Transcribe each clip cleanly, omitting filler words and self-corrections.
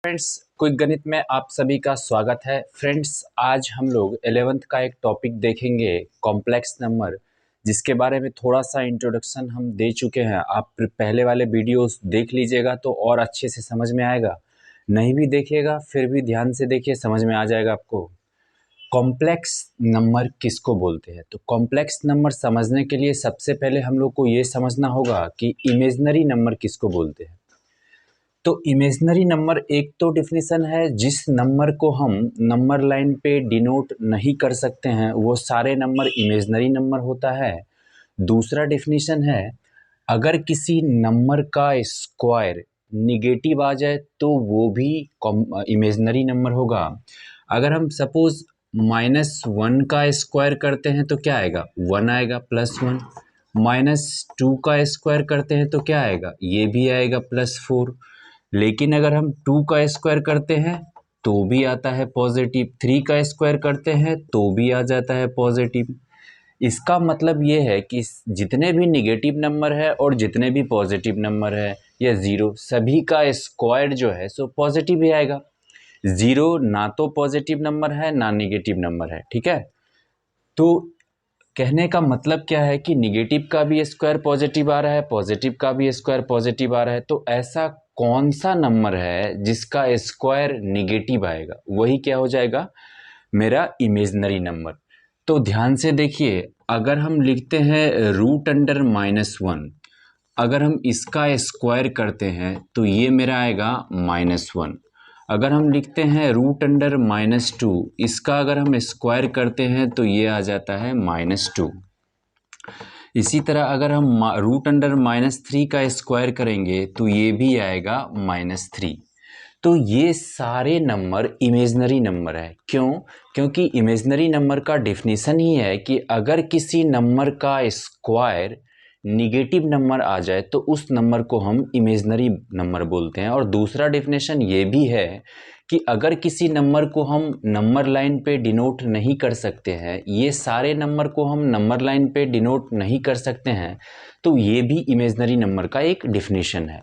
Friends, quick गणित में आप सभी का स्वागत है। फ्रेंड्स, आज हम लोग 11th का एक टॉपिक देखेंगे, कॉम्प्लेक्स नंबर, जिसके बारे में थोड़ा सा इंट्रोडक्शन हम दे चुके हैं। आप पहले वाले वीडियोस देख लीजिएगा तो और अच्छे से समझ में आएगा, नहीं भी देखिएगा फिर भी ध्यान से देखिए, समझ में आ जाएगा आपको। कॉम्प्लेक्स नंबर किसको बोलते हैं? तो कॉम्प्लेक्स नंबर समझने के लिए सबसे पहले हम लोग को ये समझना होगा कि इमेजिनरी नंबर किसको बोलते हैं। तो इमेजिनरी नंबर एक तो डिफिनीशन है, जिस नंबर को हम नंबर लाइन पे डिनोट नहीं कर सकते हैं वो सारे नंबर इमेजिनरी नंबर होता है। दूसरा डिफिनीशन है, अगर किसी नंबर का स्क्वायर निगेटिव आ जाए तो वो भी इमेजिनरी नंबर होगा। अगर हम सपोज -1 का स्क्वायर करते हैं तो क्या आएगा? 1 आएगा, +1। -2 का स्क्वायर करते हैं तो क्या आएगा? ये भी आएगा, +4। लेकिन अगर हम 2 का स्क्वायर करते हैं तो भी आता है पॉजिटिव, 3 का स्क्वायर करते हैं तो भी आ जाता है पॉजिटिव। इसका मतलब ये है कि जितने भी निगेटिव नंबर है और जितने भी पॉजिटिव नंबर है या ज़ीरो, सभी का स्क्वायर जो है सो पॉजिटिव ही आएगा। ज़ीरो ना तो पॉजिटिव नंबर है ना निगेटिव नंबर है, ठीक है। तो कहने का मतलब क्या है कि निगेटिव का भी स्क्वायर पॉजिटिव आ रहा है, पॉजिटिव का भी स्क्वायर पॉजिटिव आ रहा है। तो ऐसा कौन सा नंबर है जिसका स्क्वायर निगेटिव आएगा? वही क्या हो जाएगा? मेरा इमेजिनरी नंबर। तो ध्यान से देखिए, अगर हम लिखते हैं √(-1), अगर हम इसका स्क्वायर करते हैं तो ये मेरा आएगा -1। अगर हम लिखते हैं √(-2), इसका अगर हम स्क्वायर करते हैं तो ये आ जाता है -2। इसी तरह अगर हम √(-3) का स्क्वायर करेंगे तो ये भी आएगा -3। तो ये सारे नंबर इमेजिनरी नंबर है। क्यों? क्योंकि इमेजिनरी नंबर का डेफिनेशन ही है कि अगर किसी नंबर का स्क्वायर निगेटिव नंबर आ जाए तो उस नंबर को हम इमेजिनरी नंबर बोलते हैं। और दूसरा डेफिनेशन ये भी है कि अगर किसी नंबर को हम नंबर लाइन पे डिनोट नहीं कर सकते हैं, ये सारे नंबर को हम नंबर लाइन पे डिनोट नहीं कर सकते हैं, तो ये भी इमेजिनरी नंबर का एक डेफिनेशन है।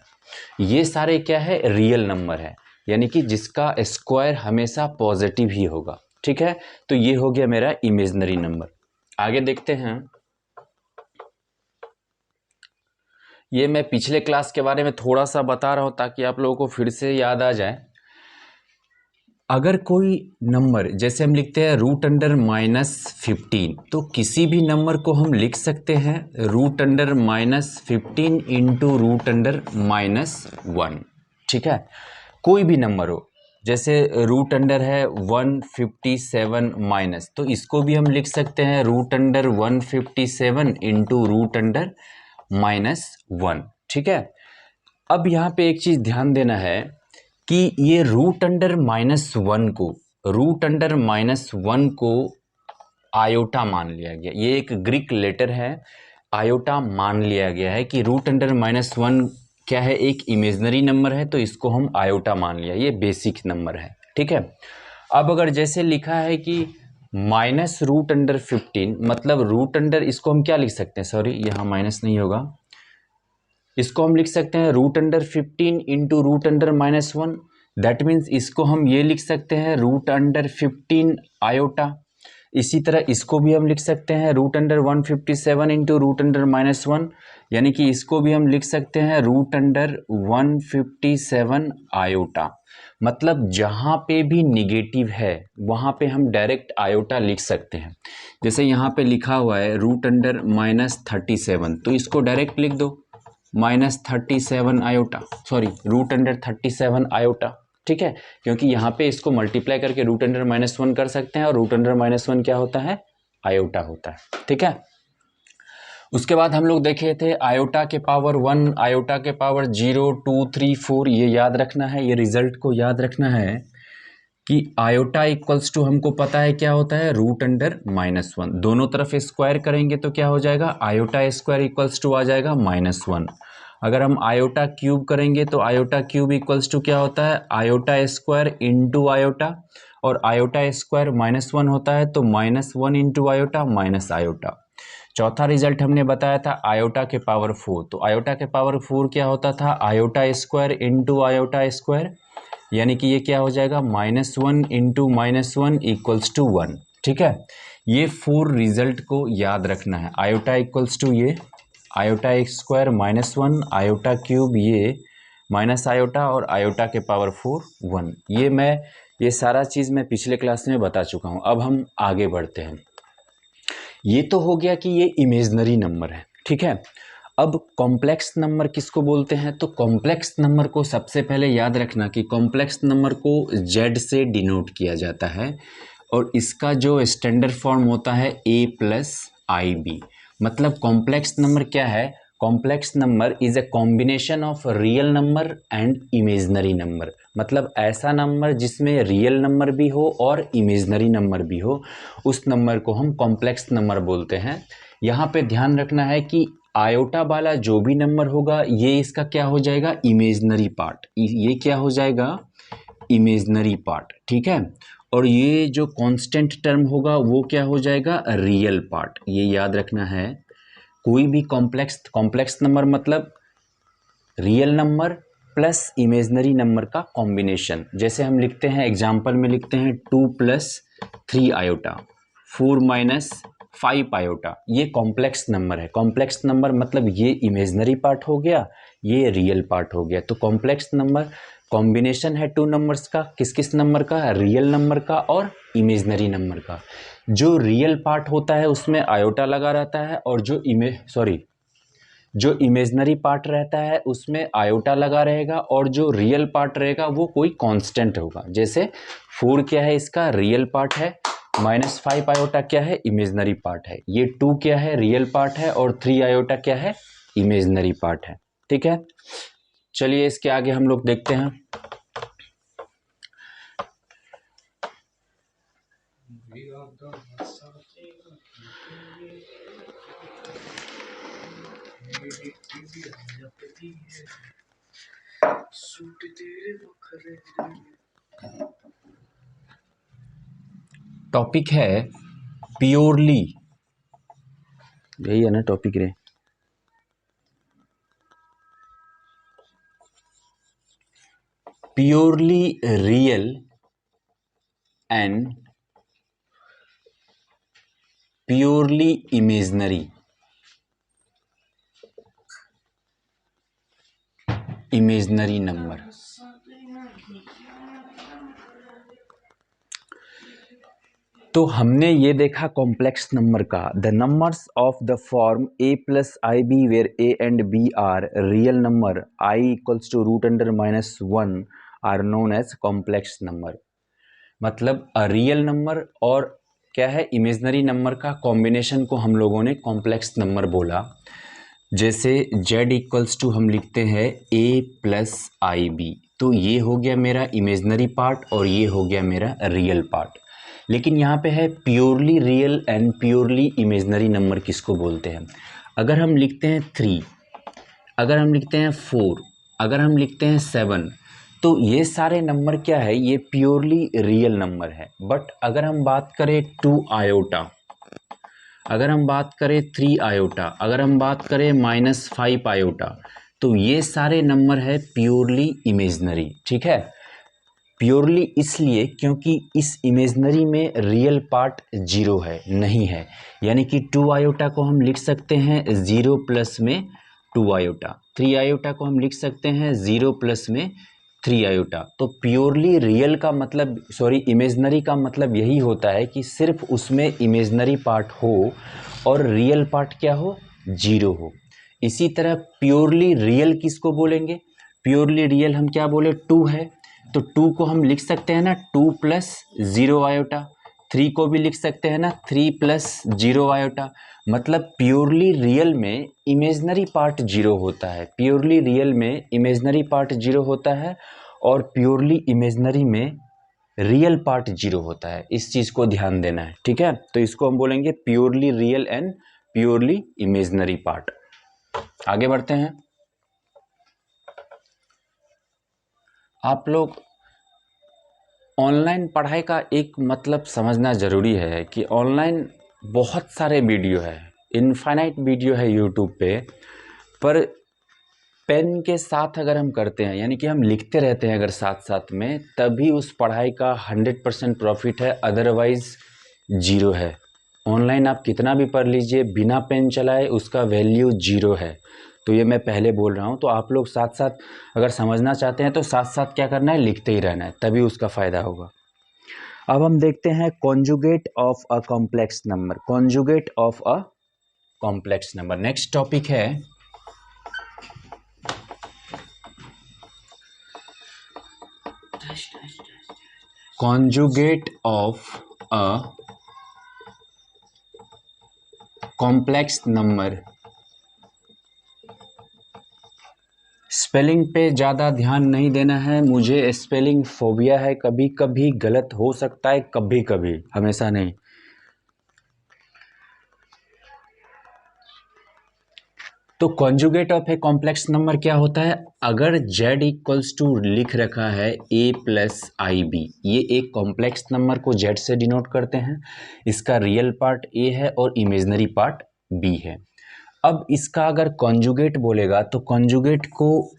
ये सारे क्या है? रियल नंबर है, यानी कि जिसका स्क्वायर हमेशा पॉजिटिव ही होगा, ठीक है। तो ये हो गया मेरा इमेजिनरी नंबर। आगे देखते हैं। ये मैं पिछले क्लास के बारे में थोड़ा सा बता रहा हूँ ताकि आप लोगों को फिर से याद आ जाए। अगर कोई नंबर, जैसे हम लिखते हैं √(-15), तो किसी भी नंबर को हम लिख सकते हैं √(-15) इंटू √(-1), ठीक है। कोई भी नंबर हो, जैसे √अंडर है 157 माइनस, तो इसको भी हम लिख सकते हैं √(157) इंटू √(-1), ठीक है। अब यहाँ पे एक चीज़ ध्यान देना है कि ये √(-1) को आयोटा मान लिया गया। ये एक ग्रीक लेटर है, आयोटा मान लिया गया है कि √(-1) क्या है? एक इमेजिनरी नंबर है, तो इसको हम आयोटा मान लिया, ये बेसिक नंबर है, ठीक है। अब अगर जैसे लिखा है कि -√15, मतलब √अंडर, इसको हम क्या लिख सकते हैं? सॉरी, यहाँ माइनस नहीं होगा, इसको हम लिख सकते हैं √15 इंटू √(-1). दैट मीन्स इसको हम ये लिख सकते हैं √15 आयोटा। इसी तरह इसको भी हम लिख सकते हैं √157 इंटू √(-1), यानी कि इसको भी हम लिख सकते हैं √157 आयोटा। मतलब जहाँ पे भी निगेटिव है वहाँ पे हम डायरेक्ट आयोटा लिख सकते हैं। जैसे यहाँ पे लिखा हुआ है √(-37), तो इसको डायरेक्ट लिख दो -37 आयोटा, सॉरी √(37 आयोटा, ठीक है। क्योंकि यहाँ पे इसको मल्टीप्लाई करके √(-1) कर सकते हैं, और √(-1) क्या होता है? आयोटा होता है, ठीक है। उसके बाद हम लोग देखे थे आयोटा के पावर 1, आयोटा के पावर 0, 2, 3, 4, ये याद रखना है, ये रिजल्ट को याद रखना है कि आयोटा इक्वल्स टू, हमको पता है क्या होता है? √(-1). दोनों तरफ स्क्वायर करेंगे तो क्या हो जाएगा? आयोटा स्क्वायर इक्वल्स टू आ जाएगा -1। अगर हम आयोटा क्यूब करेंगे तो आयोटा क्यूब इक्वल्स टू क्या होता है? आयोटा स्क्वायर इंटू आयोटा, और आयोटा स्क्वायर -1 होता है, तो -1 इंटू आयोटा माइनस आयोटा। चौथा रिजल्ट हमने बताया था आयोटा के पावर 4, तो आयोटा के पावर 4 क्या होता था? Iota square into iota square, यानी कि ये क्या हो जाएगा, -1 इंटू -1 इक्वल्स टू 1। ठीक है, ये 4 रिजल्ट को याद रखना है। आयोटा इक्वल्स टू ये iota x square -1, iota cube ये माइनस आयोटा और आयोटा के पावर 4 1। ये सारा चीज़ मैं पिछले क्लास में बता चुका हूँ। अब हम आगे बढ़ते हैं। ये तो हो गया कि ये इमेजनरी नंबर है। ठीक है, अब कॉम्प्लेक्स नंबर किसको बोलते हैं? तो कॉम्प्लेक्स नंबर को सबसे पहले याद रखना कि कॉम्प्लेक्स नंबर को जेड से डिनोट किया जाता है और इसका जो स्टैंडर्ड फॉर्म होता है a+ib। मतलब कॉम्प्लेक्स नंबर क्या है? Complex number is a combination of real number and imaginary number. मतलब ऐसा नंबर जिसमें रियल नंबर भी हो और इमेजनरी नंबर भी हो, उस नंबर को हम कॉम्प्लेक्स नंबर बोलते हैं। यहाँ पे ध्यान रखना है कि आयोटा वाला जो भी नंबर होगा ये इसका क्या हो जाएगा, इमेजनरी पार्ट। ये क्या हो जाएगा, इमेजनरी पार्ट। ठीक है, और ये जो कांस्टेंट टर्म होगा वो क्या हो जाएगा, रियल पार्ट। ये याद रखना है। कोई भी कॉम्प्लेक्स नंबर मतलब real number plus imaginary number का कॉम्बिनेशन। जैसे हम लिखते हैं, एग्जाम्पल में लिखते हैं 2 + 3 आयोटा, 4 - 5 आयोटा। ये कॉम्प्लेक्स नंबर है। कॉम्प्लेक्स नंबर मतलब ये इमेजनरी पार्ट हो गया, ये रियल पार्ट हो गया। तो कॉम्प्लेक्स नंबर कॉम्बिनेशन है 2 नंबर्स का। किस किस नंबर का? रियल नंबर का और इमेजनरी नंबर का। जो रियल पार्ट होता है उसमें आयोटा लगा रहता है और जो इमेजनरी पार्ट रहता है उसमें आयोटा लगा रहेगा और जो रियल पार्ट रहेगा वो कोई कांस्टेंट होगा। जैसे 4 क्या है, इसका रियल पार्ट है, -5 आयोटा क्या है, इमेजनरी पार्ट है। ये 2 क्या है, रियल पार्ट है और 3 आयोटा क्या है, इमेजनरी पार्ट है। ठीक है, चलिए इसके आगे हम लोग देखते हैं। टॉपिक है प्योरली, यही है ना टॉपिक रे, purely real and purely imaginary number. तो हमने ये देखा कॉम्प्लेक्स नंबर का, the numbers of the form a+ib where a and b are real number, i equals to √(-1) are known as complex number. मतलब रियल नंबर और क्या है, imaginary number का कॉम्बिनेशन को हम लोगों ने कॉम्प्लेक्स नंबर बोला। जैसे z इक्वल्स टू हम लिखते हैं a+ib, तो ये हो गया मेरा इमेजनरी पार्ट और ये हो गया मेरा रियल पार्ट। लेकिन यहाँ पे है purely real and purely imaginary number किसको बोलते हैं? अगर हम लिखते हैं 3, अगर हम लिखते हैं 4, अगर हम लिखते हैं 7, तो ये सारे नंबर क्या है, ये प्योरली रियल नंबर है। बट अगर हम बात करें 2 आयोटा, अगर हम बात करें 3 आयोटा, अगर हम बात करें -5 आयोटा, तो ये सारे नंबर है प्योरली इमेजनरी। ठीक है, प्योरली इसलिए क्योंकि इस इमेजनरी में रियल पार्ट 0 है, नहीं है। यानी कि 2 आयोटा को हम लिख सकते हैं 0 प्लस में 2 आयोटा, 3 आयोटा को हम लिख सकते हैं 0 प्लस में 3 आयोटा। तो प्योरली रियल का मतलब, इमेजनरी का मतलब यही होता है कि सिर्फ उसमें इमेजनरी पार्ट हो और रियल पार्ट क्या हो, 0 हो। इसी तरह प्योरली रियल किसको बोलेंगे? प्योरली रियल हम क्या बोले, 2 है, तो 2 को हम लिख सकते हैं ना 2 + 0 आयोटा। 3 को भी लिख सकते हैं ना 3 + 0 आयोटा। मतलब प्योरली रियल में इमेजनरी पार्ट 0 होता है, प्योरली रियल में इमेजनरी पार्ट 0 होता है और प्योरली इमेजनरी में रियल पार्ट 0 होता है। इस चीज़ को ध्यान देना है। ठीक है, तो इसको हम बोलेंगे purely real and purely imaginary part. आगे बढ़ते हैं। आप लोग ऑनलाइन पढ़ाई का एक मतलब समझना ज़रूरी है कि ऑनलाइन बहुत सारे वीडियो है, इनफाइनाइट वीडियो है यूट्यूब पे, पर पेन के साथ अगर हम करते हैं, यानी कि हम लिखते रहते हैं अगर साथ साथ में, तभी उस पढ़ाई का 100% प्रॉफिट है, अदरवाइज जीरो है। ऑनलाइन आप कितना भी पढ़ लीजिए, बिना पेन चलाए उसका वैल्यू जीरो है। तो ये मैं पहले बोल रहा हूँ। तो आप लोग साथ साथ अगर समझना चाहते हैं तो साथ साथ क्या करना है, लिखते ही रहना है, तभी उसका फ़ायदा होगा। अब हम देखते हैं conjugate of a complex number. Conjugate of a complex number next topic है। Conjugate of a complex number. Spelling पे ज़्यादा ध्यान नहीं देना है, मुझे स्पेलिंग फोबिया है, कभी कभी गलत हो सकता है, कभी कभी, हमेशा नहीं। तो conjugate of a complex number क्या होता है, अगर z इक्वल्स टू लिख रखा है a प्लस आई बी, ये एक कॉम्प्लेक्स नंबर को z से डिनोट करते हैं, इसका रियल पार्ट a है और इमेजनरी पार्ट b है। अब इसका अगर कॉन्जुगेट बोलेगा तो कॉन्जुगेट को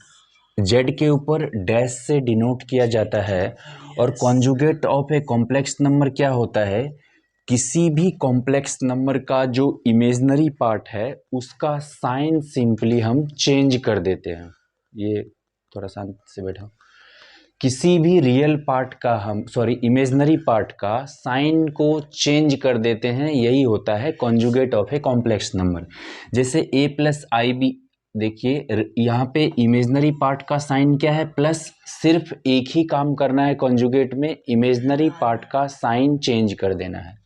z के ऊपर डैश से डिनोट किया जाता है। और conjugate of a complex number क्या होता है, किसी भी कॉम्प्लेक्स नंबर का जो इमेजनरी पार्ट है उसका साइन सिंपली हम चेंज कर देते हैं। ये थोड़ा शांत से बैठो। किसी भी रियल पार्ट का इमेजनरी पार्ट का साइन को चेंज कर देते हैं, यही होता है conjugate of a complex number. जैसे a प्लस आई बी, देखिए यहाँ पे इमेजनरी पार्ट का साइन क्या है, प्लस, सिर्फ एक ही काम करना है कॉन्जुगेट में, इमेजनरी पार्ट का साइन चेंज कर देना है।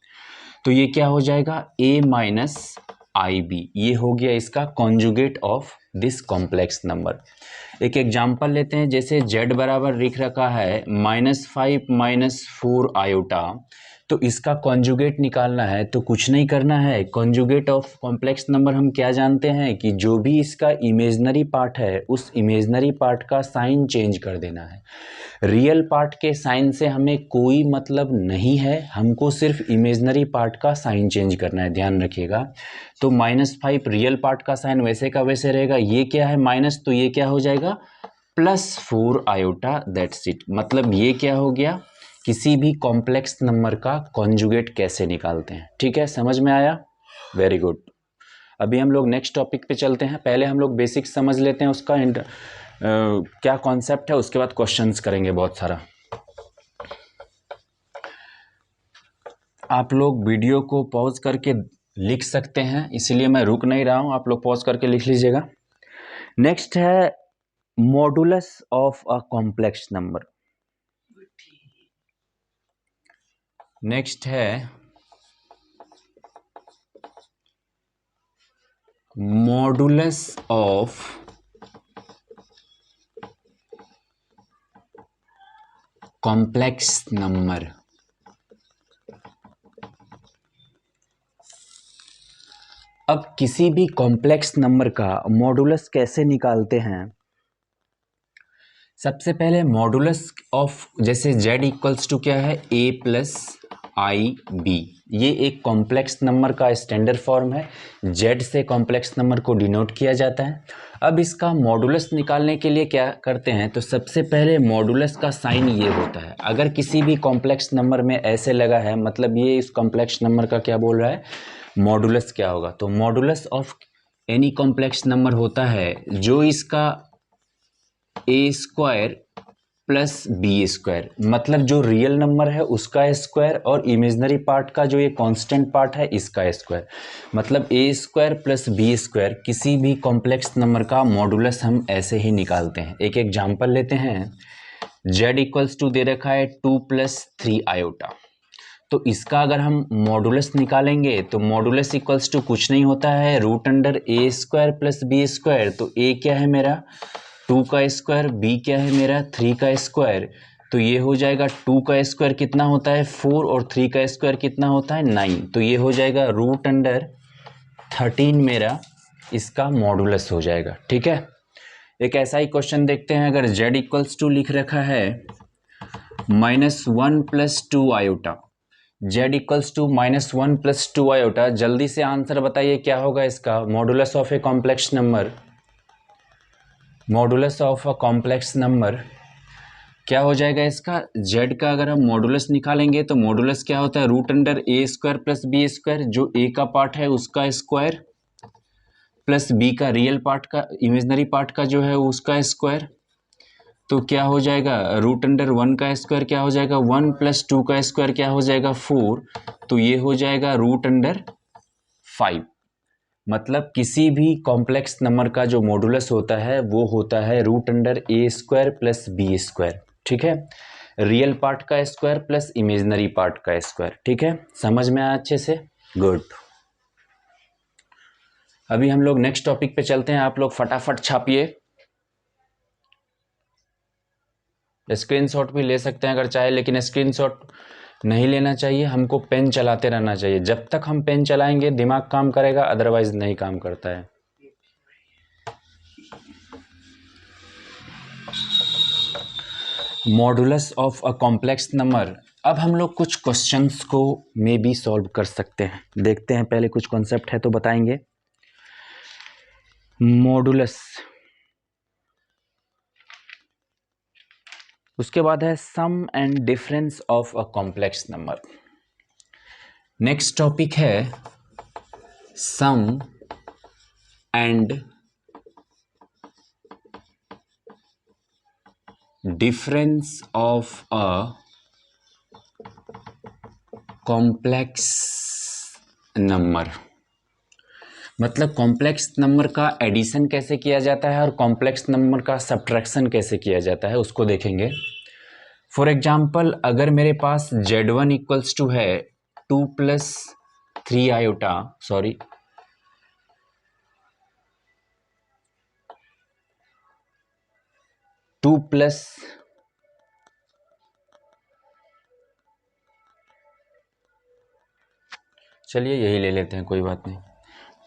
तो ये क्या हो जाएगा, a माइनस आई बी, ये हो गया इसका conjugate of this complex number. एक एग्जांपल लेते हैं, जैसे z बराबर लिख रखा है -5 -4 आयोटा, तो इसका कॉन्जुगेट निकालना है तो कुछ नहीं करना है। कॉन्जुगेट ऑफ कॉम्प्लेक्स नंबर हम क्या जानते हैं कि जो भी इसका इमेजनरी पार्ट है उस इमेजनरी पार्ट का साइन चेंज कर देना है। रियल पार्ट के साइन से हमें कोई मतलब नहीं है, हमको सिर्फ इमेजनरी पार्ट का साइन चेंज करना है, ध्यान रखिएगा। तो -5 रियल पार्ट का साइन वैसे का वैसे रहेगा, ये क्या है माइनस, तो ये क्या हो जाएगा +4 आयोटा, दैट्स इट। मतलब ये क्या हो गया, किसी भी कॉम्प्लेक्स नंबर का कॉन्जुगेट कैसे निकालते हैं। ठीक है, समझ में आया, वेरी गुड। अभी हम लोग नेक्स्ट टॉपिक पे चलते हैं, पहले हम लोग बेसिक समझ लेते हैं उसका क्या कॉन्सेप्ट है, उसके बाद क्वेश्चंस करेंगे बहुत सारा। आप लोग वीडियो को पॉज करके लिख सकते हैं, इसलिए मैं रुक नहीं रहा हूं, आप लोग पॉज करके लिख लीजिएगा। नेक्स्ट है modulus of a complex number. Next है मॉडुलस ऑफ कॉम्प्लेक्स नंबर। अब किसी भी कॉम्प्लेक्स नंबर का मॉडुलस कैसे निकालते हैं, सबसे पहले मॉडुलस ऑफ, जैसे z इक्वल्स टू क्या है, a प्लस आई बी, ये एक कॉम्प्लेक्स नंबर का स्टैंडर्ड फॉर्म है, z से कॉम्प्लेक्स नंबर को डिनोट किया जाता है। अब इसका मॉडुलस निकालने के लिए क्या करते हैं, तो सबसे पहले मॉडुलस का साइन ये होता है, अगर किसी भी कॉम्प्लेक्स नंबर में ऐसे लगा है, मतलब ये इस कॉम्प्लेक्स नंबर का क्या बोल रहा है, मॉडुलस क्या होगा, तो modulus of any complex number होता है जो इसका ए स्क्वायर प्लस बी स्क्वायर, मतलब जो रियल नंबर है उसका स्क्वायर और इमेजनरी पार्ट का जो ये कांस्टेंट पार्ट है इसका स्क्वायर, मतलब ए स्क्वायर प्लस बी स्क्वायर। किसी भी कॉम्प्लेक्स नंबर का मॉडुलस हम ऐसे ही निकालते हैं। एक एग्जांपल लेते हैं, z इक्वल्स टू दे रखा है 2 + 3 आयोटा, तो इसका अगर हम मॉडुलस निकालेंगे तो मॉडुलस इक्वल्स टू कुछ नहीं होता है √a² प्लस बी स्क्वायर। तो a क्या है मेरा 2 का स्क्वायर, b क्या है मेरा 3 का स्क्वायर, तो ये हो जाएगा 2 का स्क्वायर कितना होता है 4 और 3 का स्क्वायर कितना होता है 9, तो ये हो जाएगा √13 मेरा इसका मॉडुलस हो जाएगा। ठीक है, एक ऐसा ही क्वेश्चन देखते हैं, अगर z इक्वल्स टू लिख रखा है -1 + 2 iota, z equals to -1 + 2 iota, जल्दी से आंसर बताइए क्या होगा इसका modulus of a complex number. Modulus of a complex number क्या हो जाएगा इसका, z का अगर हम मॉडुलस निकालेंगे तो मॉडुलस क्या होता है, रूट अंडर ए स्क्वायर प्लस बी स्क्वायर, जो a का पार्ट है उसका स्क्वायर प्लस b का रियल पार्ट का इमेजनरी पार्ट का जो है उसका स्क्वायर। तो क्या हो जाएगा, रूट अंडर 1 का स्क्वायर क्या हो जाएगा 1 प्लस 2 का स्क्वायर क्या हो जाएगा 4, तो ये हो जाएगा रूट अंडर 5। मतलब किसी भी कॉम्प्लेक्स नंबर का जो मॉडुलस होता है वो होता है रूट अंडर ए स्क्वायर प्लस बी स्क्वायर, ठीक है, रियल पार्ट का स्क्वायर प्लस इमेजनरी पार्ट का स्क्वायर, ठीक है, समझ में आया अच्छे से, गुड। अभी हम लोग नेक्स्ट टॉपिक पे चलते हैं, आप लोग फटाफट छापिए, स्क्रीनशॉट भी ले सकते हैं अगर चाहे, लेकिन स्क्रीनशॉट नहीं लेना चाहिए, हमको पेन चलाते रहना चाहिए, जब तक हम पेन चलाएंगे दिमाग काम करेगा, अदरवाइज नहीं काम करता है। Modulus of a complex number, अब हम लोग कुछ क्वेश्चंस को मे बी सॉल्व कर सकते हैं, देखते हैं, पहले कुछ कॉन्सेप्ट है तो बताएंगे। मॉडुलस, उसके बाद है sum and difference of a complex number. Next topic है sum and difference of a complex number. मतलब कॉम्प्लेक्स नंबर का एडिशन कैसे किया जाता है और कॉम्प्लेक्स नंबर का सब्ट्रैक्शन कैसे किया जाता है उसको देखेंगे। फॉर एग्जाम्पल अगर मेरे पास Z1 इक्वल्स टू है 2 प्लस 3 आयोटा, सॉरी 2 प्लस चलिए यही ले लेते हैं, कोई बात नहीं,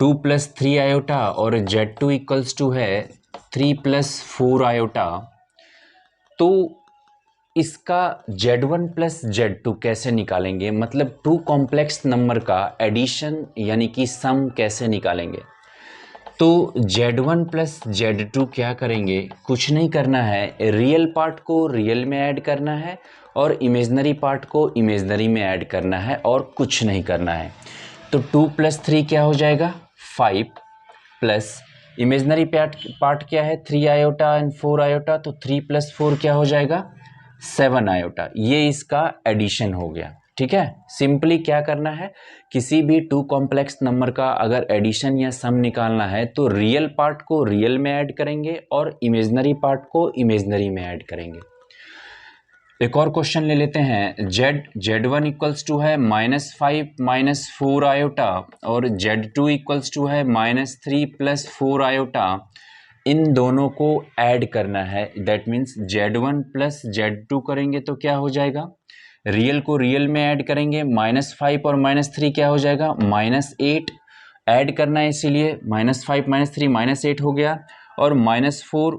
2 प्लस 3 आयोटा और Z2 इक्वल्स टू है 3 प्लस 4 आयोटा, तो इसका Z1 प्लस Z2 कैसे निकालेंगे, मतलब टू कॉम्प्लेक्स नंबर का एडिशन यानी कि सम कैसे निकालेंगे। तो Z1 प्लस Z2 क्या करेंगे, कुछ नहीं करना है, रियल पार्ट को रियल में ऐड करना है और इमेजनरी पार्ट को इमेजनरी में ऐड करना है और कुछ नहीं करना है। तो 2 प्लस 3 क्या हो जाएगा 5 प्लस इमेजनरी पार्ट क्या है 3 आयोटा एंड 4 आयोटा, तो 3 प्लस 4 क्या हो जाएगा 7 आयोटा, ये इसका एडिशन हो गया, ठीक है। सिंपली क्या करना है, किसी भी टू कॉम्प्लेक्स नंबर का अगर एडिशन या सम निकालना है तो रियल पार्ट को रियल में ऐड करेंगे और इमेजनरी पार्ट को इमेजनरी में ऐड करेंगे। एक और क्वेश्चन ले लेते हैं, Z1 इक्वल्स टू है -5 माइनस 4 आयोटा और Z2 इक्वल्स टू है -3 प्लस 4 आयोटा, इन दोनों को ऐड करना है, that means Z1 plus Z2 करेंगे तो क्या हो जाएगा, रियल को रियल में ऐड करेंगे, -5 और -3 क्या हो जाएगा -8, ऐड करना है इसीलिए -5 -3 -8 हो गया, और -4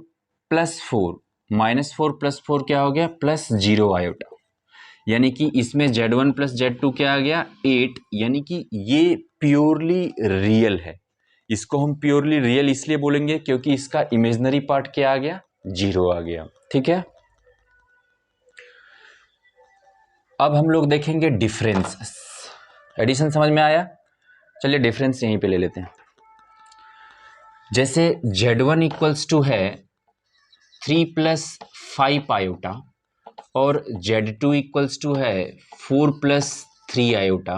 प्लस 4 -4 प्लस 4 क्या हो गया +0 आयोटा, यानी कि इसमें Z1 प्लस Z2 क्या आ गया 8, यानी कि ये प्योरली रियल है। इसको हम प्योरली रियल इसलिए बोलेंगे क्योंकि इसका इमेजनरी पार्ट क्या आ गया 0 आ गया, ठीक है। अब हम लोग देखेंगे डिफरेंस, एडिशन समझ में आया, चलिए डिफरेंस यहीं पे ले लेते हैं। जैसे Z1 इक्वल्स टू है 3 प्लस 5 आयोटा और Z2 इक्वल्स टू है 4 प्लस 3 आयोटा,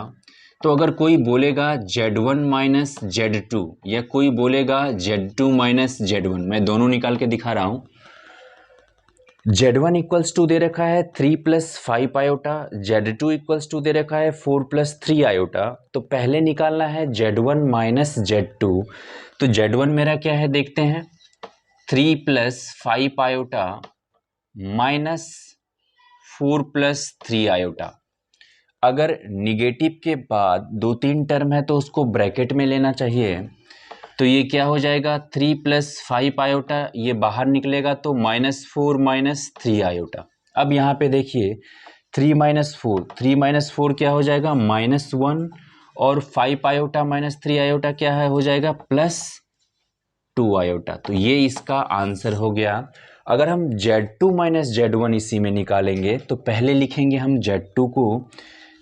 तो अगर कोई बोलेगा Z1 माइनस Z2 या कोई बोलेगा Z2 माइनस Z1, मैं दोनों निकाल के दिखा रहा हूं। Z1 इक्वल्स टू दे रखा है 3 plus 5 iota, Z2 equals to दे रखा है 4 प्लस 3 आयोटा, तो पहले निकालना है Z1 माइनस Z2, तो Z1 मेरा क्या है देखते हैं 3 plus 5 iota minus 4 plus 3 iota. अगर निगेटिव के बाद 2-3 टर्म है तो उसको ब्रैकेट में लेना चाहिए, तो ये क्या हो जाएगा 3 प्लस 5 आयोटा, ये बाहर निकलेगा तो -4 -3 आयोटा। अब यहाँ पे देखिए 3 माइनस 4 क्या हो जाएगा -1 और 5 आयोटा -3 आयोटा क्या है हो जाएगा 2 आयोटा। तो ये इसका आंसर हो गया। अगर हम Z2 माइनस Z1 इसी में निकालेंगे तो पहले लिखेंगे हम Z2 को।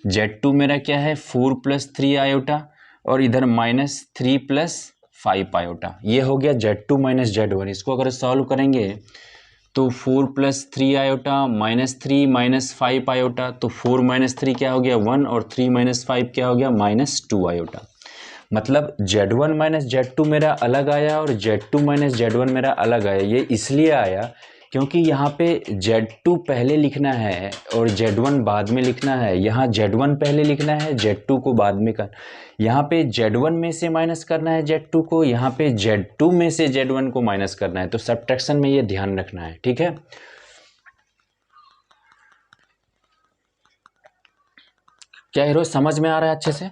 Z2 मेरा क्या है 4 प्लस 3 आयोटा और इधर माइनस 3 प्लस 5 आयोटा। ये हो गया Z2 माइनस Z1। इसको अगर सॉल्व करेंगे तो 4 plus 3 iota minus 3 minus 5 iota, तो 4 माइनस 3 क्या हो गया 1 और 3 माइनस 5 क्या हो गया -2 आयोटा। मतलब Z1 माइनस Z2 मेरा अलग आया और Z2 माइनस Z1 मेरा अलग आया। ये इसलिए आया क्योंकि यहाँ पे Z2 पहले लिखना है और Z1 बाद में लिखना है। यहाँ Z1 पहले लिखना है, Z2 को बाद में कर। यहाँ पे Z1 में से माइनस करना है Z2 को, यहाँ पे Z2 में से Z1 को माइनस करना है। तो सब्ट्रैक्शन में ये ध्यान रखना है, ठीक है। क्या हीरो समझ में आ रहा है अच्छे से?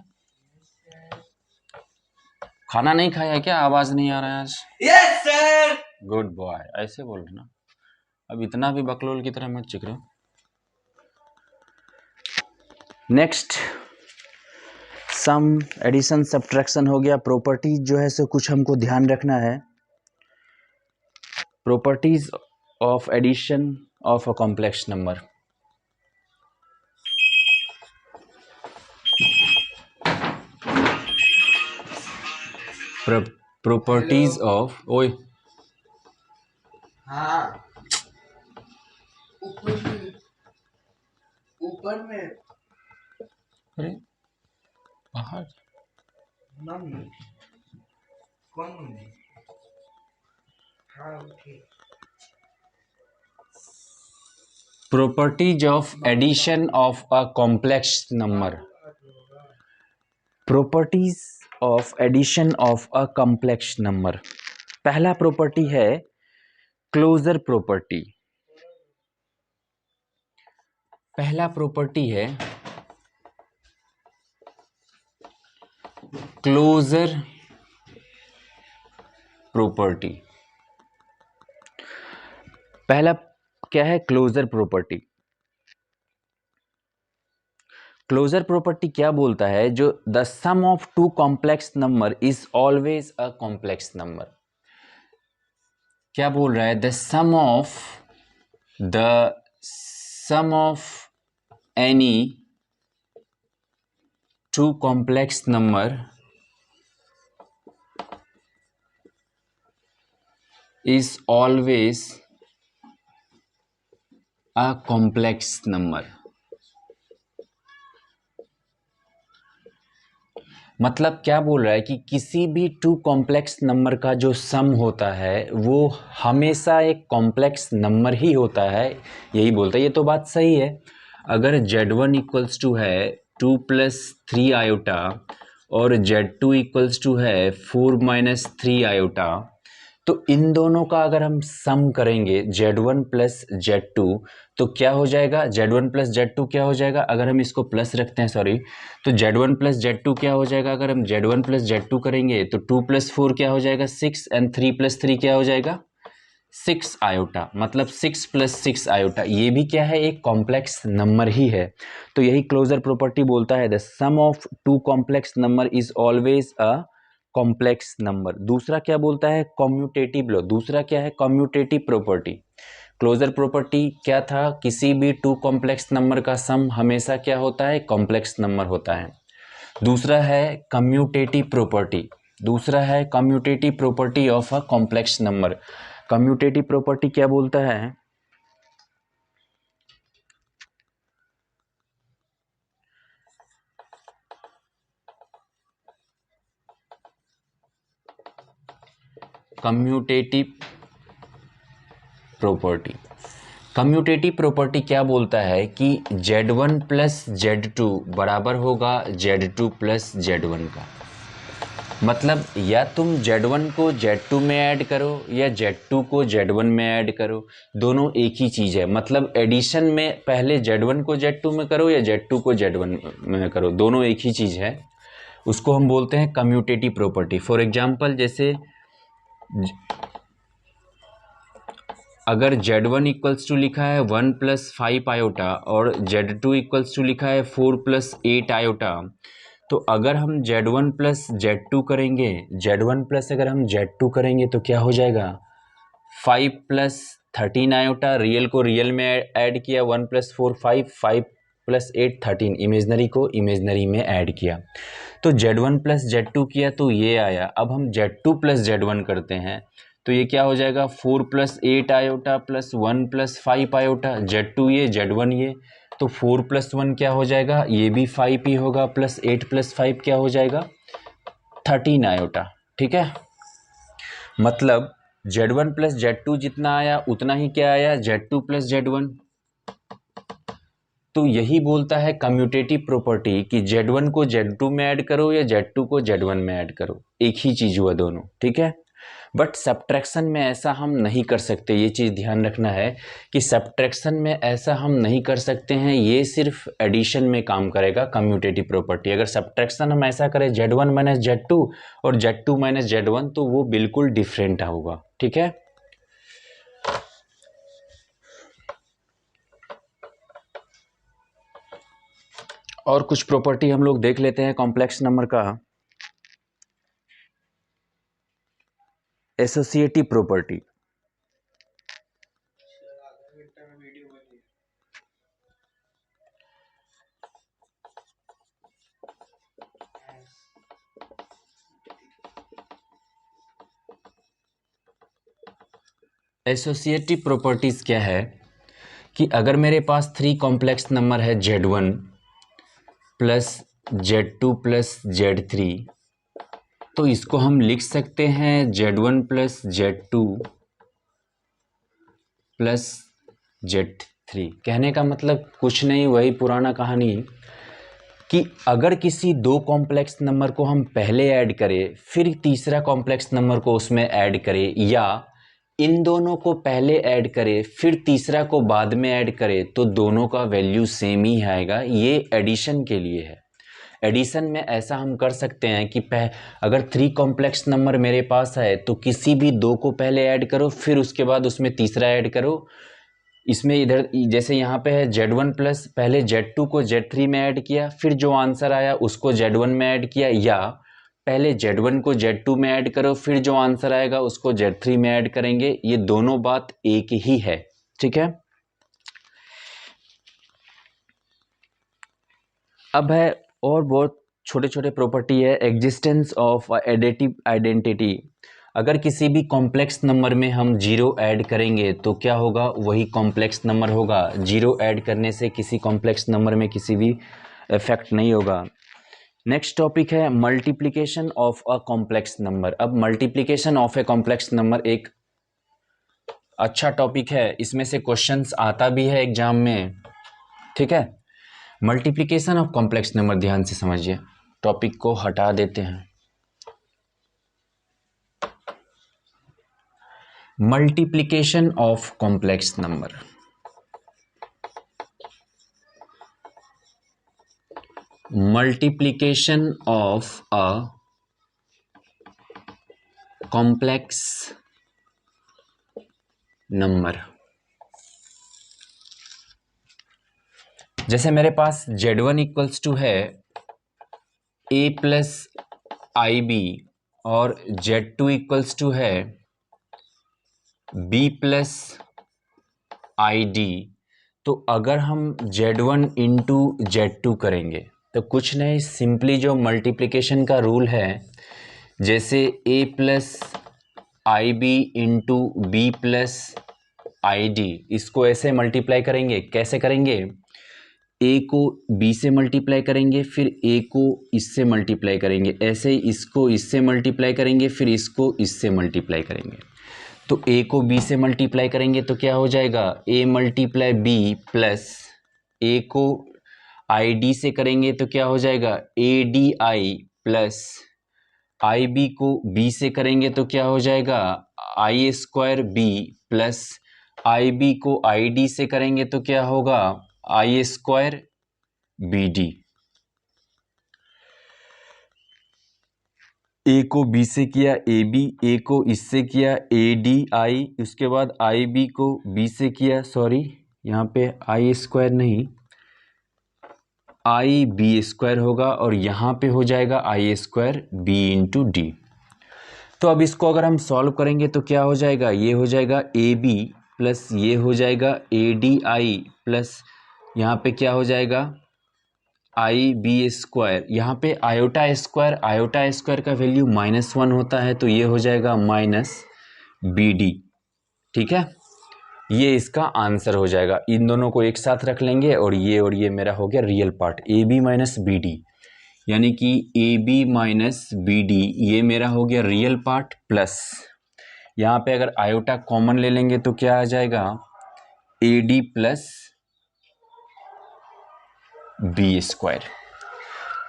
खाना नहीं खाया क्या? आवाज नहीं आ रहा है आज? Yes sir. गुड बॉय, ऐसे बोल रहे ना। अब इतना भी बकलोल की तरह मत चिक रहे। नेक्स्ट सम एडिशन सब्ट्रैक्शन हो गया। प्रॉपर्टीज जो है सो कुछ हमको ध्यान रखना है। Properties of addition of a complex number. Properties of ओए हाँ ऊपर में अरे बाहर मम्मी कौन मम्मी? हाँ ठीक। Properties of addition of a complex number. Properties of addition of a complex number. पहला प्रॉपर्टी है क्लोजर प्रॉपर्टी। पहला प्रॉपर्टी है क्लोजर प्रॉपर्टी। पहला क्या है? Closure property. क्लोजर प्रॉपर्टी क्या बोलता है? जो the sum of two complex number is always a complex number. क्या बोल रहा है? The sum of any two complex number is always a complex number। मतलब क्या बोल रहा है कि किसी भी टू कॉम्प्लेक्स नंबर का जो सम होता है वो हमेशा एक कॉम्प्लेक्स नंबर ही होता है, यही बोलता है। ये तो बात सही है। अगर Z1 इक्वल्स टू है 2 प्लस 3 आयोटा और Z2 इक्वल्स टू है 4 माइनस 3 आयोटा, तो इन दोनों का अगर हम सम करेंगे Z1 प्लस Z2 तो क्या हो जाएगा? Z1 प्लस Z2 क्या हो जाएगा? अगर हम इसको प्लस रखते हैं सॉरी, तो Z1 प्लस Z2 क्या हो जाएगा? अगर हम Z1 प्लस Z2 करेंगे तो 2 प्लस 4 क्या हो जाएगा? 6 एंड 3 प्लस 3 क्या हो जाएगा? 6 आयोटा। मतलब 6 प्लस 6 आयोटा। ये भी क्या है? एक कॉम्प्लेक्स नंबर ही है। तो यही क्लोजर प्रॉपर्टी बोलता है the sum of two complex number is always a complex number. दूसरा क्या बोलता है? Commutative law. दूसरा क्या है? Commutative property. क्लोजर प्रॉपर्टी क्या था? किसी भी टू कॉम्प्लेक्स नंबर का सम हमेशा क्या होता है? कॉम्प्लेक्स नंबर होता है। दूसरा है कम्यूटेटिव प्रॉपर्टी। दूसरा है commutative property of a complex number. Commutative property क्या बोलता है? Commutative property. कम्यूटेटिव प्रॉपर्टी क्या बोलता है कि Z1 प्लस Z2 बराबर होगा Z2 प्लस Z1 का। मतलब या तुम Z1 को Z2 में ऐड करो या Z2 को Z1 में ऐड करो, दोनों एक ही चीज़ है। मतलब एडिशन में पहले Z1 को Z2 में करो या Z2 को Z1 में करो, दोनों एक ही चीज़ है। उसको हम बोलते हैं कम्यूटेटिव प्रॉपर्टी। फॉर एग्जाम्पल जैसे अगर Z1 इक्वल्स टू लिखा है 1 प्लस 5 आयोटा और Z2 इक्वल्स टू लिखा है 4 प्लस 8 आयोटा, तो अगर हम Z1 प्लस Z2 करेंगे, Z1 प्लस अगर हम Z2 करेंगे तो क्या हो जाएगा, 5 प्लस 13 आयोटा, रियल को रियल में ऐड किया, 1 प्लस 4 5, 5 प्लस 8 13, इमेजनरी को इमेजनरी में ऐड किया, तो Z1 प्लस Z2 किया तो ये आया। अब हम Z2 प्लस Z1 करते हैं तो ये क्या हो जाएगा, 4 plus 8 iota plus 1 plus 5 iota, Z2 ये Z1 ये, तो 4 प्लस 1 क्या हो जाएगा, ये भी 5 ही होगा, प्लस 8 प्लस 5 क्या हो जाएगा, 13 आयोटा। ठीक है, मतलब Z1 प्लस Z2 जितना आया उतना ही क्या आया, Z2 प्लस Z1। तो यही बोलता है कम्यूटेटिव प्रॉपर्टी कि Z1 को Z2 में ऐड करो या Z2 को Z1 में ऐड करो, एक ही चीज हुआ दोनों। ठीक है, बट सब्ट्रैक्शन में ऐसा हम नहीं कर सकते, ये चीज़ ध्यान रखना है कि सब्ट्रैक्शन में ऐसा हम नहीं कर सकते हैं, ये सिर्फ एडिशन में काम करेगा कम्यूटेटिव प्रॉपर्टी। अगर सब्ट्रैक्शन हम ऐसा करें Z1 माइनस Z2 और Z2 माइनस Z1 तो वो बिल्कुल डिफरेंट होगा। ठीक है, और कुछ प्रॉपर्टी हम लोग देख लेते हैं कॉम्प्लेक्स नंबर का। एसोसिएटिव प्रॉपर्टी, एसोसिएटिव प्रॉपर्टीज क्या है कि अगर मेरे पास 3 कॉम्प्लेक्स नंबर है Z1 plus Z2 plus Z3, तो इसको हम लिख सकते हैं Z1 plus Z2 plus Z3। कहने का मतलब कुछ नहीं, वही पुराना कहानी कि अगर किसी 2 कॉम्प्लेक्स नंबर को हम पहले ऐड करें फिर तीसरा कॉम्प्लेक्स नंबर को उसमें ऐड करें, या इन दोनों को पहले ऐड करें फिर तीसरा को बाद में ऐड करें, तो दोनों का वैल्यू सेम ही आएगा। ये एडिशन के लिए है। एडिशन में ऐसा हम कर सकते हैं कि अगर 3 कॉम्प्लेक्स नंबर मेरे पास है तो किसी भी 2 को पहले ऐड करो फिर उसके बाद उसमें तीसरा ऐड करो। इसमें इधर जैसे यहाँ पे है Z1 प्लस, पहले Z2 को Z3 में ऐड किया फिर जो आंसर आया उसको Z1 में ऐड किया, या पहले Z1 को Z2 में ऐड करो फिर जो आंसर आएगा उसको Z3 में ऐड करेंगे। ये दोनों बात एक ही है। ठीक है, अब है और बहुत छोटे छोटे प्रॉपर्टी है। एग्जिस्टेंस ऑफ एडिटिव आइडेंटिटी, अगर किसी भी कॉम्प्लेक्स नंबर में हम 0 ऐड करेंगे तो क्या होगा, वही कॉम्प्लेक्स नंबर होगा। 0 ऐड करने से किसी कॉम्प्लेक्स नंबर में किसी भी इफेक्ट नहीं होगा। नेक्स्ट टॉपिक है multiplication of a complex number. अब multiplication of a complex number एक अच्छा टॉपिक है, इसमें से क्वेश्चंस आता भी है एग्जाम में। ठीक है, मल्टीप्लिकेशन ऑफ कॉम्प्लेक्स नंबर ध्यान से समझिए, टॉपिक को हटा देते हैं। Multiplication of complex number, multiplication of a complex number. जैसे मेरे पास Z1 इक्वल्स टू है A प्लस IB और Z2 इक्वल्स टू है B प्लस ID, तो अगर हम Z1 इंटू Z2 करेंगे तो कुछ नहीं, सिंपली जो मल्टीप्लिकेशन का रूल है, जैसे A plus IB into B plus ID, इसको ऐसे मल्टीप्लाई करेंगे। कैसे करेंगे, A को B से मल्टीप्लाई करेंगे फिर A को इससे मल्टीप्लाई करेंगे, ऐसे ही इसको इससे मल्टीप्लाई करेंगे फिर इसको इससे मल्टीप्लाई करेंगे। तो A को B से मल्टीप्लाई करेंगे तो क्या हो जाएगा, A multiply B plus A को ID से करेंगे तो क्या हो जाएगा, ADI प्लस IB को B से करेंगे तो क्या हो जाएगा, I square B plus IB को ID से करेंगे तो क्या होगा, I स्क्वायर BD। A को B से किया AB, A को इससे किया ADI, उसके बाद IB को B से किया, सॉरी यहाँ पे I स्क्वायर नहीं, आई बी स्क्वायर होगा और यहाँ पे हो जाएगा आई स्क्वायर बी इंटू डी। तो अब इसको अगर हम सॉल्व करेंगे तो क्या हो जाएगा, ये हो जाएगा ए बी प्लस ये हो जाएगा ए डी आई प्लस यहाँ पे क्या हो जाएगा आई बी स्क्वायर। यहाँ पे आयोटा स्क्वायर का वैल्यू -1 होता है तो ये हो जाएगा माइनस बी डी। ठीक है, ये इसका आंसर हो जाएगा। इन दोनों को एक साथ रख लेंगे और ये मेरा हो गया real part A B minus B D, यानी कि A B minus B D ये मेरा हो गया रियल पार्ट प्लस यहाँ पे अगर आयोटा कॉमन ले लेंगे तो क्या आ जाएगा A D plus B square.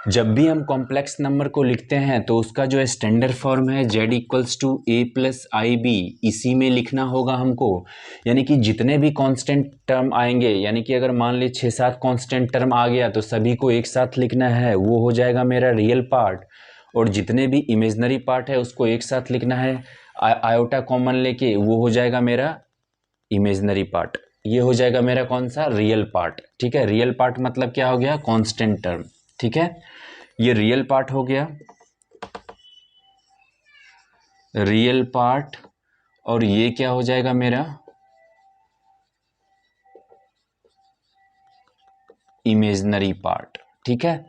जब भी हम कॉम्प्लेक्स नंबर को लिखते हैं तो उसका जो स्टैंडर्ड फॉर्म है z equals to A plus I B, इसी में लिखना होगा हमको। यानी कि जितने भी कांस्टेंट टर्म आएंगे, यानी कि अगर मान ली 6-7 कांस्टेंट टर्म आ गया तो सभी को एक साथ लिखना है, वो हो जाएगा मेरा रियल पार्ट। और जितने भी इमेजनरी पार्ट है उसको एक साथ लिखना है, आयोटा कॉमन लेके, वो हो जाएगा मेरा इमेजनरी पार्ट। ये हो जाएगा मेरा कौन सा, रियल पार्ट। ठीक है, रियल पार्ट मतलब क्या हो गया, कांस्टेंट टर्म। ठीक है, ये रियल पार्ट हो गया, रियल पार्ट। और ये क्या हो जाएगा मेरा इमेजनरी पार्ट। ठीक है,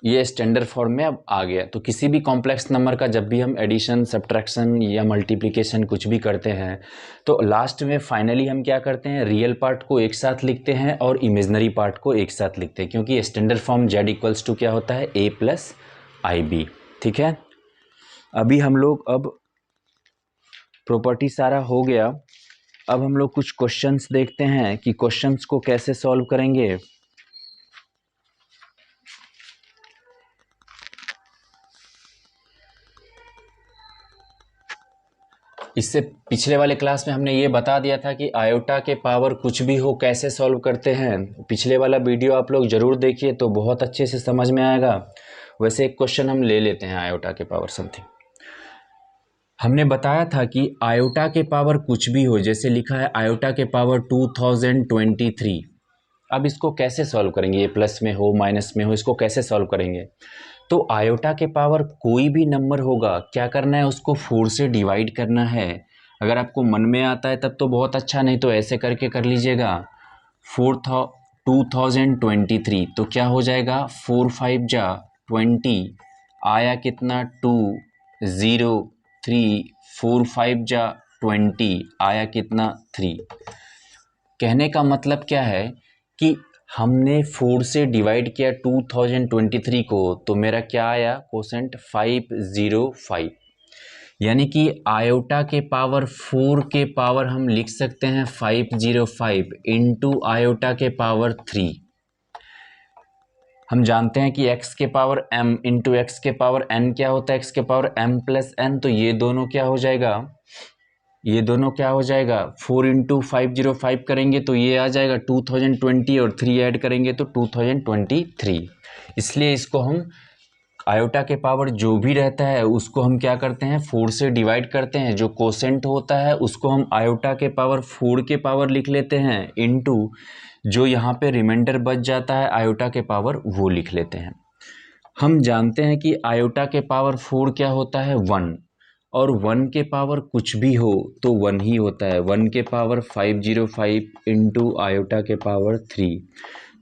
ये स्टैंडर्ड फॉर्म में अब आ गया। तो किसी भी कॉम्प्लेक्स नंबर का जब भी हम एडिशन, सब्ट्रैक्शन या मल्टीप्लिकेशन कुछ भी करते हैं तो लास्ट में फाइनली हम क्या करते हैं, रियल पार्ट को एक साथ लिखते हैं और इमेजनरी पार्ट को एक साथ लिखते हैं, क्योंकि standard form z equals to क्या होता है, a प्लस आई बी। ठीक है, अभी हम लोग अब प्रॉपर्टी सारा हो गया। अब हम लोग कुछ क्वेश्चंस देखते हैं कि क्वेश्चंस को कैसे सॉल्व करेंगे। इससे पिछले वाले क्लास में हमने ये बता दिया था कि आयोटा के पावर कुछ भी हो कैसे सॉल्व करते हैं। पिछले वाला वीडियो आप लोग ज़रूर देखिए तो बहुत अच्छे से समझ में आएगा। वैसे एक क्वेश्चन हम ले लेते हैं, आयोटा के पावर समथिंग। हमने बताया था कि आयोटा के पावर कुछ भी हो, जैसे लिखा है आयोटा के पावर 2023। अब इसको कैसे सॉल्व करेंगे, ये प्लस में हो माइनस में हो, इसको कैसे सॉल्व करेंगे। तो आयोटा के पावर कोई भी नंबर होगा, क्या करना है, उसको 4 से डिवाइड करना है। अगर आपको मन में आता है तब तो बहुत अच्छा, नहीं तो ऐसे करके कर लीजिएगा। 2023 तो क्या हो जाएगा, 4 5 जा 20, आया कितना 2 0 3, 4 5 जा 20, आया कितना 3। कहने का मतलब क्या है कि हमने 4 से डिवाइड किया 2023 को, तो मेरा क्या आया कोसेंट 505। यानी कि आयोटा के पावर 4 के पावर हम लिख सकते हैं 505 इंटू आयोटा के पावर 3। हम जानते हैं कि x के पावर m इंटू एक्स के पावर n क्या होता है, x के पावर m प्लस n। तो ये दोनों क्या हो जाएगा, ये दोनों क्या हो जाएगा, 4 इंटू 505 करेंगे तो ये आ जाएगा 2020 और 3 ऐड करेंगे तो 2023। इसलिए इसको हम आयोटा के पावर जो भी रहता है उसको हम क्या करते हैं, 4 से डिवाइड करते हैं। जो कोसेंट होता है उसको हम आयोटा के पावर 4 के पावर लिख लेते हैं, इंटू जो यहाँ पे रिमाइंडर बच जाता है आयोटा के पावर वो लिख लेते हैं। हम जानते हैं कि आयोटा के पावर 4 क्या होता है, 1, और 1 के पावर कुछ भी हो तो 1 ही होता है। 1 के पावर 505 इंटू आयोटा के पावर 3,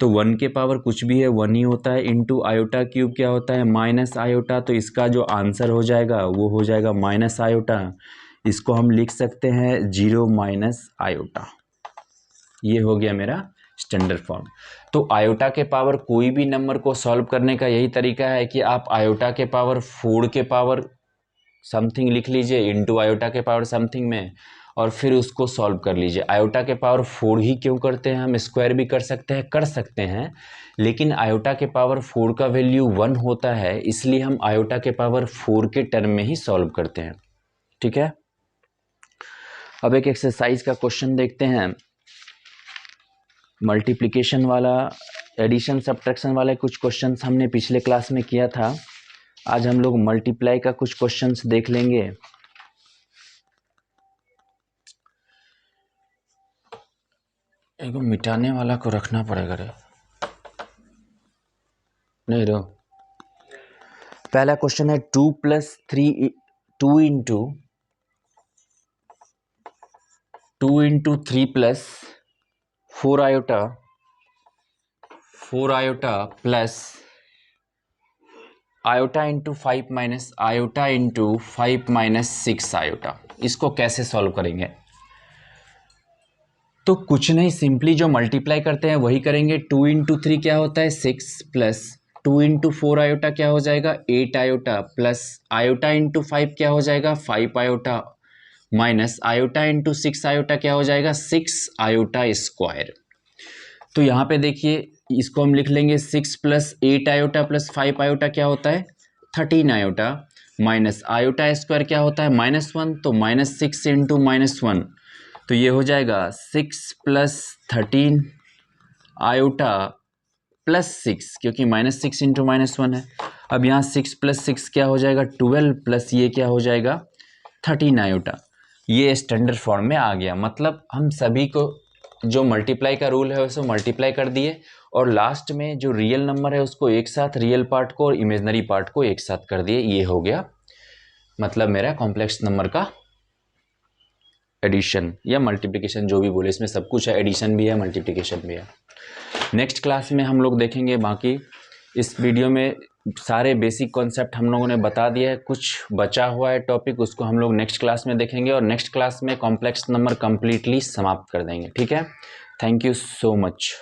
तो 1 के पावर कुछ भी है 1 ही होता है, इंटू आयोटा क्यूब क्या होता है, माइनस आयोटा। तो इसका जो आंसर हो जाएगा वो हो जाएगा माइनस आयोटा। इसको हम लिख सकते हैं 0 माइनस आयोटा। ये हो गया मेरा स्टैंडर्ड फॉर्म। तो आयोटा के पावर कोई भी नंबर को सॉल्व करने का यही तरीका है कि आप आयोटा के पावर 4 के पावर समथिंग लिख लीजिए इंटू आयोटा के पावर समथिंग में, और फिर उसको सॉल्व कर लीजिए। आयोटा के पावर 4 ही क्यों करते हैं, हम स्क्वायर भी कर सकते हैं, लेकिन आयोटा के पावर 4 का वैल्यू 1 होता है, इसलिए हम आयोटा के पावर 4 के टर्म में ही सॉल्व करते हैं। ठीक है, अब एक एक्सरसाइज का क्वेश्चन देखते हैं, मल्टीप्लिकेशन वाला, एडिशन सब्ट्रैक्शन वाले कुछ क्वेश्चंस हमने पिछले क्लास में किया था। आज हम लोग मल्टीप्लाई का कुछ क्वेश्चंस देख लेंगे। एक मिटाने वाला को रखना पड़ेगा रे। नहीं रहो। पहला क्वेश्चन है 2 + 3 2 × 3 + 4 iota plus iota into 5 minus iota into 5 minus 6 iota. इसको कैसे सॉल्व करेंगे? तो कुछ नहीं, सिंपली जो मल्टीप्लाई करते हैं वही करेंगे। 2 × 3 क्या होता है 6 प्लस 2 × 4 आयोटा क्या हो जाएगा 8 आयोटा प्लस आयोटा इंटू 5 क्या हो जाएगा 5 iota minus iota into 6 iota क्या हो जाएगा 6 आयोटा स्क्वायर। तो यहाँ पे देखिए इसको हम लिख लेंगे 6 + 8 आयोटा प्लस 5 आयोटा क्या होता है 13 आयोटा माइनस आयोटा स्क्वायर क्या होता है -1, तो -6 इंटू -1, तो ये हो जाएगा 6 + 13 आयोटा प्लस 6, क्योंकि -6 इंटू -1 है। अब यहाँ 6 + 6 क्या हो जाएगा 12 प्लस ये क्या हो जाएगा 13 आयोटा। ये स्टैंडर्ड फॉर्म में आ गया। मतलब हम सभी को जो मल्टीप्लाई का रूल है उसको मल्टीप्लाई कर दिए और लास्ट में जो रियल नंबर है उसको एक साथ, रियल पार्ट को और इमेजनरी पार्ट को एक साथ कर दिए। ये हो गया मतलब मेरा कॉम्प्लेक्स नंबर का एडिशन या मल्टीप्लिकेशन, जो भी बोले, इसमें सब कुछ है, एडिशन भी है मल्टीप्लिकेशन भी है। नेक्स्ट क्लास में हम लोग देखेंगे बाकी। इस वीडियो में सारे बेसिक कॉन्सेप्ट हम लोगों ने बता दिया है, कुछ बचा हुआ है टॉपिक उसको हम लोग नेक्स्ट क्लास में देखेंगे और नेक्स्ट क्लास में कॉम्प्लेक्स नंबर कंप्लीटली समाप्त कर देंगे। ठीक है, थैंक यू सो मच।